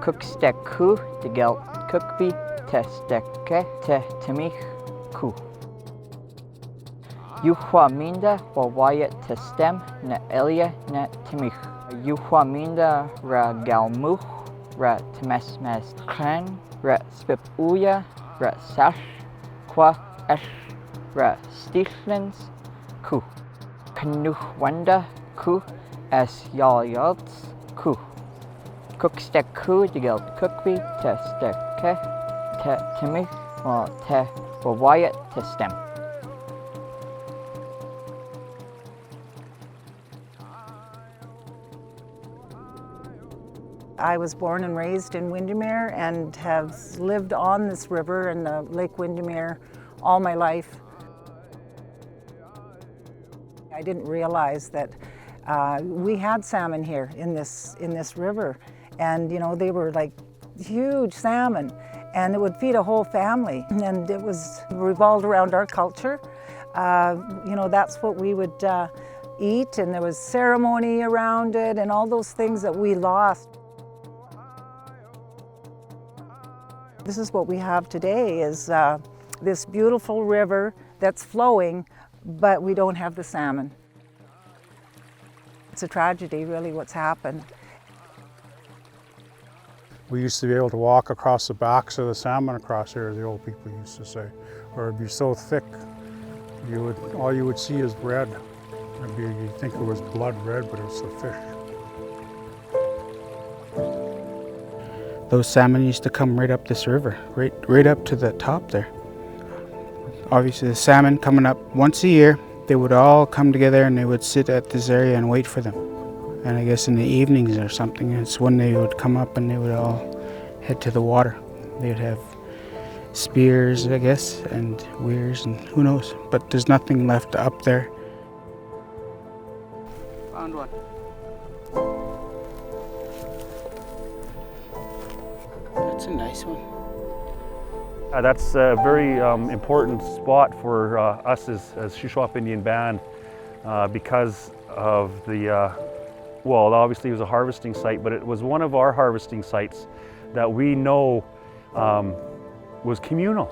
Kenpesq't de geld kukvi te steke te temich ku. Minda wawayet te stem ne elia ne temich. Minda ra galmuch ra temesmes kren ra spip uya ra sash qua esh ra stichlens ku. Knuch ku es yaljalts ku. Kenpesq't de geld kukvi te steke te temich te wawayet te stem. I was born and raised in Windermere and have lived on this river and Lake Windermere all my life. I didn't realize that we had salmon here in this river, and they were like huge salmon, and it would feed a whole family, and it was revolved around our culture. That's what we would eat, and there was ceremony around it and all those things that we lost. This is what we have today, is this beautiful river that's flowing, but we don't have the salmon. It's a tragedy, really, what's happened. We used to be able to walk across the backs of the salmon across here, the old people used to say, or it'd be so thick, all you would see is red. You'd think it was blood red, but it's the fish. Those salmon used to come right up this river, right up to the top there. Obviously the salmon coming up once a year, they would all come together and they would sit at this area and wait for them. And I guess in the evenings or something, it's when they would come up and they would all head to the water. They'd have spears, I guess, and weirs and who knows, but there's nothing left up there. Found one. That's a nice one. That's a very important spot for us as Shuswap Indian Band because of the, well, obviously it was a harvesting site, but it was one of our harvesting sites that we know was communal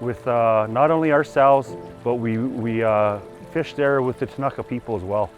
with not only ourselves, but we fished there with the Ktunaxa people as well.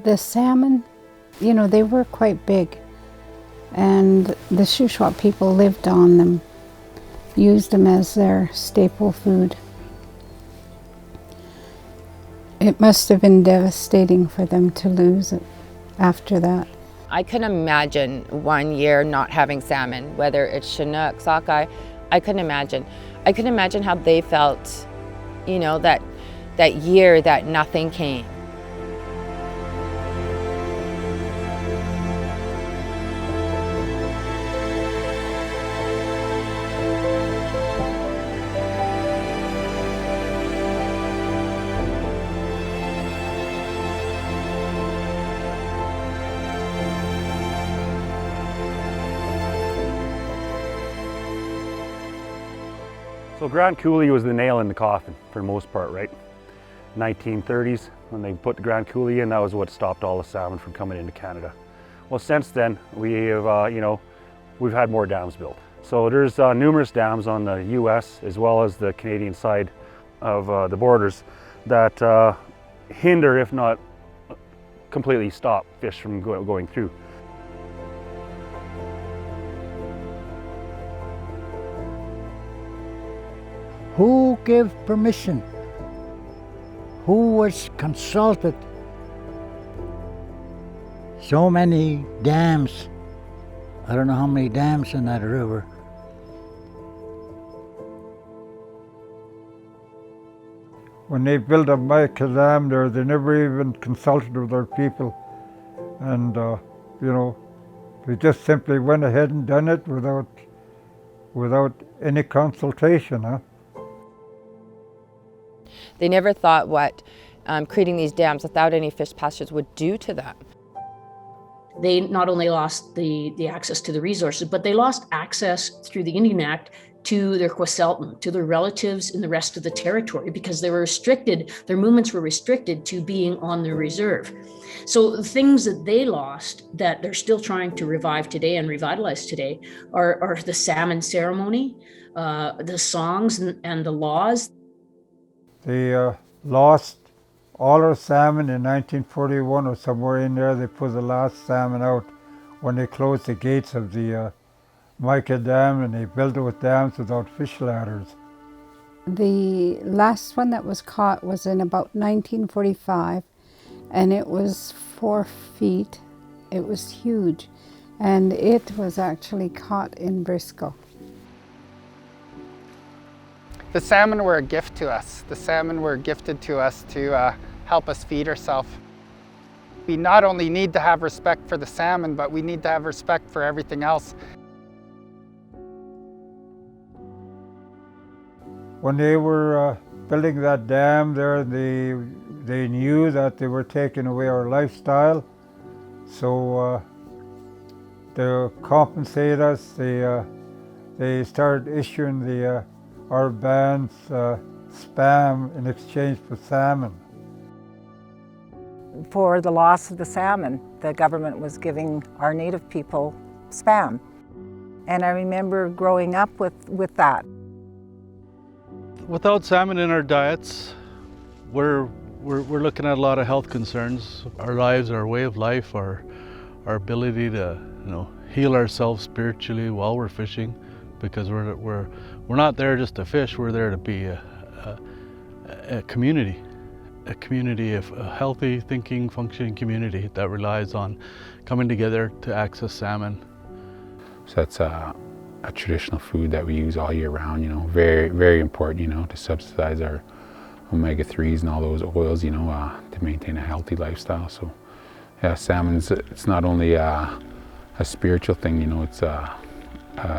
The salmon, they were quite big. And the Shuswap people lived on them, used them as their staple food. It must have been devastating for them to lose it after that. I couldn't imagine 1 year not having salmon, whether it's Chinook, sockeye. I couldn't imagine. I couldn't imagine how they felt, that year that nothing came. So Grand Coulee was the nail in the coffin for the most part, right? 1930s, when they put the Grand Coulee in, that was what stopped all the salmon from coming into Canada. Well, since then, we have, we've had more dams built. So there's numerous dams on the US as well as the Canadian side of the borders that hinder, if not completely stop, fish from going through. Who gave permission? Who was consulted? So many dams. I don't know how many dams in that river. When they built a Mica Dam there, they never even consulted with their people. And, they just simply went ahead and done it without any consultation, huh? They never thought what creating these dams without any fish pastures would do to them. They not only lost the access to the resources, but they lost access through the Indian Act to their sqléten, to their relatives in the rest of the territory, because they were restricted, their movements were restricted to being on the reserve. So the things that they lost that they're still trying to revive today and revitalize today are the salmon ceremony, the songs and the laws. They lost all our salmon in 1941 or somewhere in there. They put the last salmon out when they closed the gates of the Mica Dam, and they built it with dams without fish ladders. The last one that was caught was in about 1945, and it was 4 feet. It was huge, and it was actually caught in Briscoe. The salmon were a gift to us. The salmon were gifted to us to help us feed ourselves. We not only need to have respect for the salmon, but we need to have respect for everything else. When they were building that dam there, they knew that they were taking away our lifestyle. So to compensate us, they started issuing our bands spam in exchange for salmon. For the loss of the salmon, the government was giving our native people spam. And I remember growing up with that. Without salmon in our diets, we're looking at a lot of health concerns. Our lives, our way of life, our ability to heal ourselves spiritually while we're fishing, because we're not there just to fish. We're there to be a community of a healthy, thinking, functioning community that relies on coming together to access salmon. So that's a traditional food that we use all year round, very, very important, to subsidize our omega-3s and all those oils, to maintain a healthy lifestyle. So yeah, salmon, it's not only a spiritual thing, it's a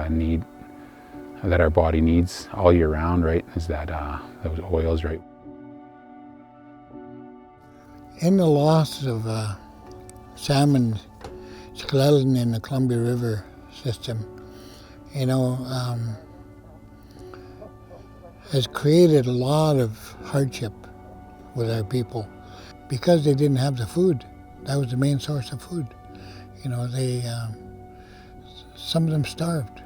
need that our body needs all year round, right, is that those oils, right? In the loss of salmon sqléten in the Columbia River system, has created a lot of hardship with our people because they didn't have the food. That was the main source of food. Some of them starved.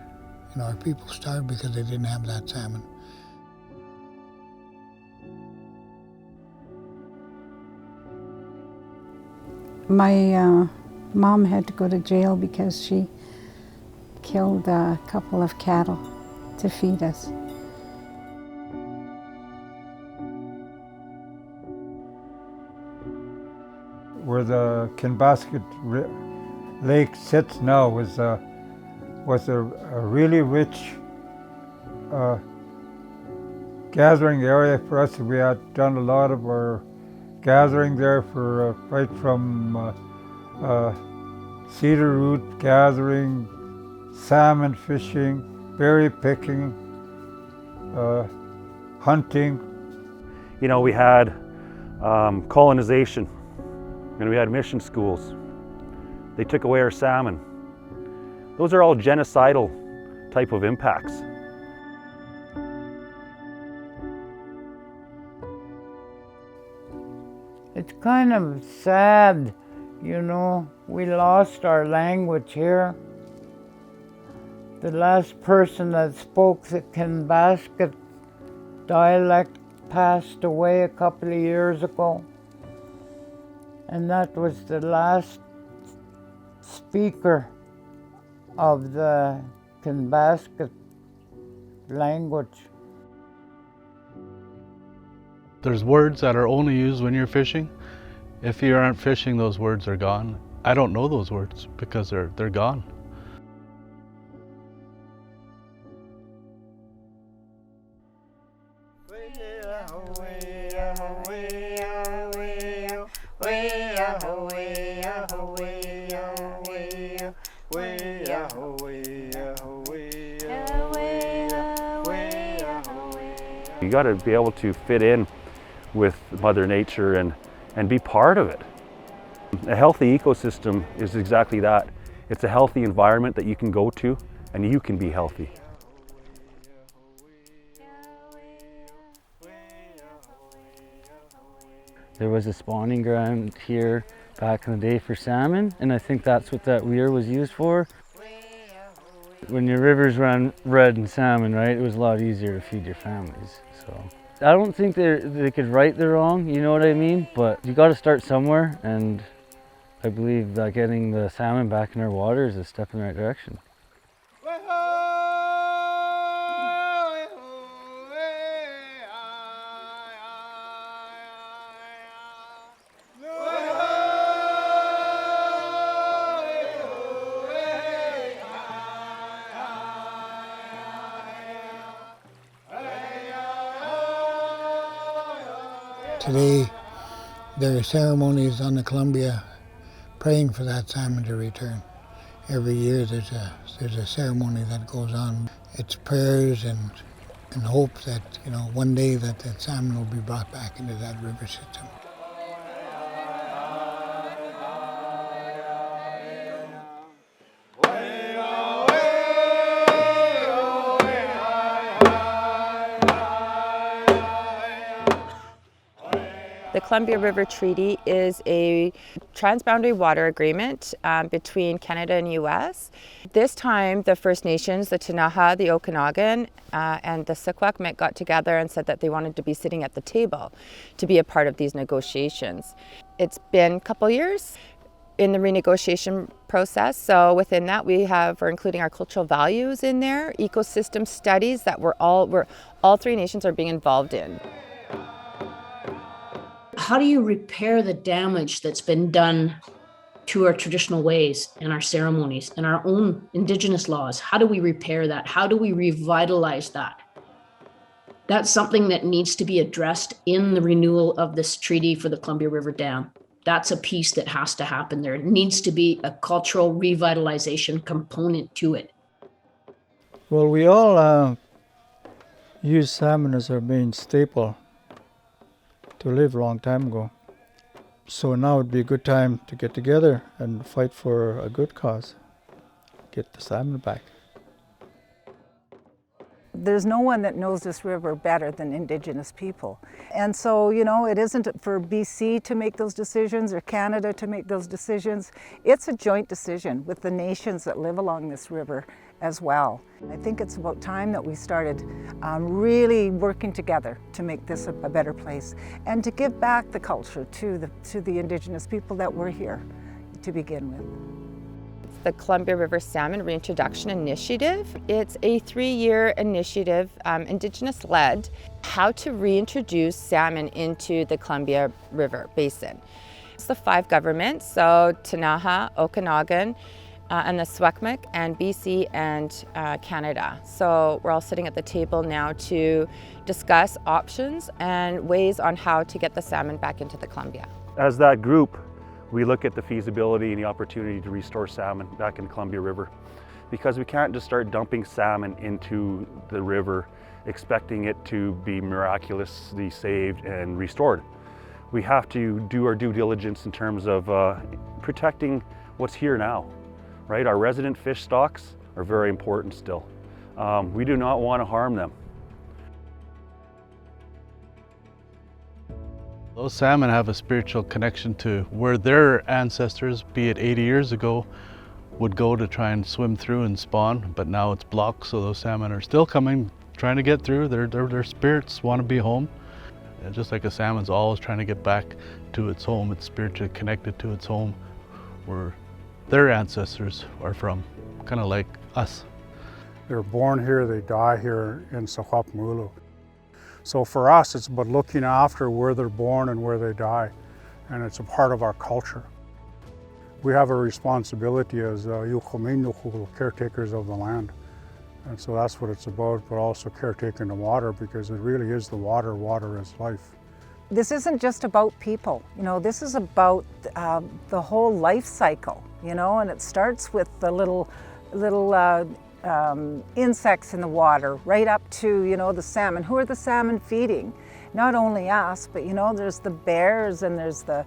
Our people starved because they didn't have that salmon. My mom had to go to jail because she killed a couple of cattle to feed us. Where the Kenpesq't Lake sits now was a really rich gathering area for us. We had done a lot of our gathering there for right from cedar root gathering, salmon fishing, berry picking, hunting. We had colonization, and we had mission schools. They took away our salmon. Those are all genocidal type of impacts. It's kind of sad, we lost our language here. The last person that spoke the Kenpesq't dialect passed away a couple of years ago. And that was the last speaker of the Kenpesq't language. There's words that are only used when you're fishing. If you aren't fishing, those words are gone. I don't know those words because they're gone. You got to be able to fit in with Mother Nature and be part of it. A healthy ecosystem is exactly that. It's a healthy environment that you can go to and you can be healthy. There was a spawning ground here back in the day for salmon, and I think that's what that weir was used for. When your rivers run red and salmon, right, it was a lot easier to feed your families. So I don't think they could right the wrong, you know what I mean? But you got to start somewhere, and I believe that getting the salmon back in our water is a step in the right direction. Today, there are ceremonies on the Columbia praying for that salmon to return. Every year there's a ceremony that goes on. It's prayers and hope that, you know, one day that salmon will be brought back into that river system. The Columbia River Treaty is a transboundary water agreement between Canada and US. This time the First Nations, the Ktunaxa, the Okanagan, and the Secwépemc got together and said that they wanted to be sitting at the table to be a part of these negotiations. It's been a couple years in the renegotiation process. So within that we're including our cultural values in there, ecosystem studies that all three nations are being involved in. How do you repair the damage that's been done to our traditional ways and our ceremonies and our own Indigenous laws? How do we repair that? How do we revitalize that? That's something that needs to be addressed in the renewal of this treaty for the Columbia River Dam. That's a piece that has to happen there. It needs to be a cultural revitalization component to it. Well, we all use salmon as our main staple to live a long time ago. So now would be a good time to get together and fight for a good cause. Get the salmon back. There's no one that knows this river better than Indigenous people. And so, you know, it isn't for BC to make those decisions or Canada to make those decisions. It's a joint decision with the nations that live along this river as well. I think it's about time that we started really working together to make this a better place and to give back the culture to the Indigenous people that were here to begin with. The Columbia River Salmon Reintroduction Initiative. It's a 3-year initiative, Indigenous-led, how to reintroduce salmon into the Columbia River Basin. It's the 5 governments, so Ktunaxa, Okanagan, and the Secwépemc, and BC and Canada. So we're all sitting at the table now to discuss options and ways on how to get the salmon back into the Columbia. As that group, we look at the feasibility and the opportunity to restore salmon back in the Columbia River, because we can't just start dumping salmon into the river expecting it to be miraculously saved and restored. We have to do our due diligence in terms of protecting what's here now, right? Our resident fish stocks are very important still. We do not want to harm them. Those salmon have a spiritual connection to where their ancestors, be it 80 years ago, would go to try and swim through and spawn, but now it's blocked, so those salmon are still coming, trying to get through. Their spirits want to be home. And just like a salmon's always trying to get back to its home, it's spiritually connected to its home, where their ancestors are from, kind of like us. They're born here, they die here in Secwépemc. So for us, it's about looking after where they're born and where they die, and it's a part of our culture. We have a responsibility as caretakers of the land, and so that's what it's about, but also caretaking the water, because it really is the water. Water is life. This isn't just about people, you know, this is about the whole life cycle, you know, and it starts with the little insects in the water, right up to, you know, the salmon. Who are the salmon feeding? Not only us, but, you know, there's the bears and there's the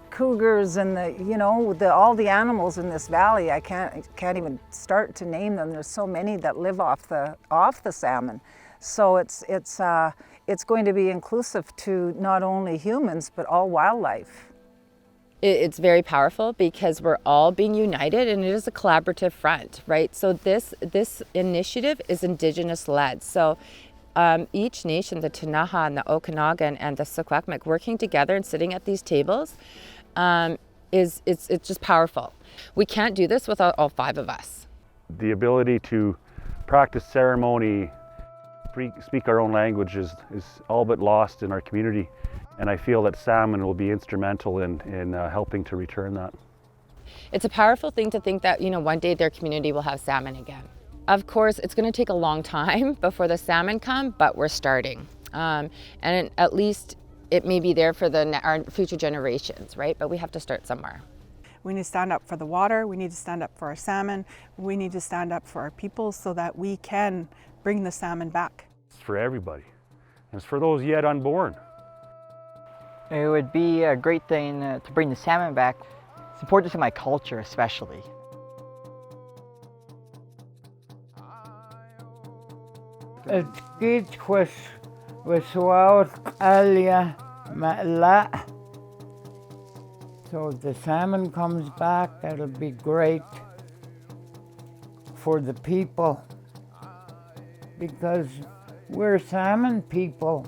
cougars and all the animals in this valley. I can't even start to name them. There's so many that live off the salmon. So it's it's going to be inclusive to not only humans, but all wildlife. It's very powerful because we're all being united and it is a collaborative front, right? So this initiative is Indigenous led. So each nation, the Ktunaxa and the Okanagan and the Secwépemc, working together and sitting at these tables, it's just powerful. We can't do this without all 5 of us. The ability to practice ceremony, speak our own language is all but lost in our community. And I feel that salmon will be instrumental in helping to return that. It's a powerful thing to think that, one day their community will have salmon again. Of course, it's going to take a long time before the salmon come, but we're starting. And at least it may be there for our future generations, right? But we have to start somewhere. We need to stand up for the water, we need to stand up for our salmon, we need to stand up for our people so that we can bring the salmon back. It's for everybody, and it's for those yet unborn. It would be a great thing to bring the salmon back. It's important to my culture especially. Sqléten without alia matla. So if the salmon comes back, that'll be great for the people because we're salmon people.